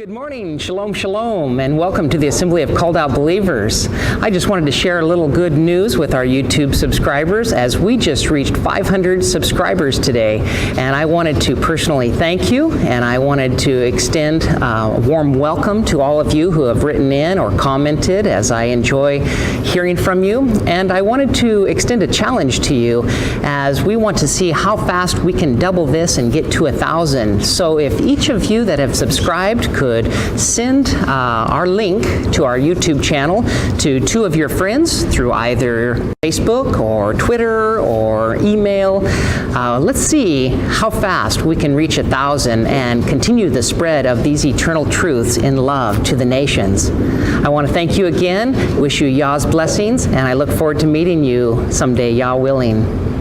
Good morning, shalom, shalom, and welcome to the Assembly of Called Out Believers. I just wanted to share a little good news with our YouTube subscribers as we just reached 500 subscribers today. And I wanted to personally thank you, and I wanted to extend a warm welcome to all of you who have written in or commented, as I enjoy hearing from you. And I wanted to extend a challenge to you as we want to see how fast we can double this and get to 1,000. So if each of you that have subscribed could send our link to our YouTube channel to 2 of your friends through either Facebook or Twitter or email. Let's see how fast we can reach 1,000 and continue the spread of these eternal truths in love to the nations. I want to thank you again, wish you Yah's blessings, and I look forward to meeting you someday, Yah willing.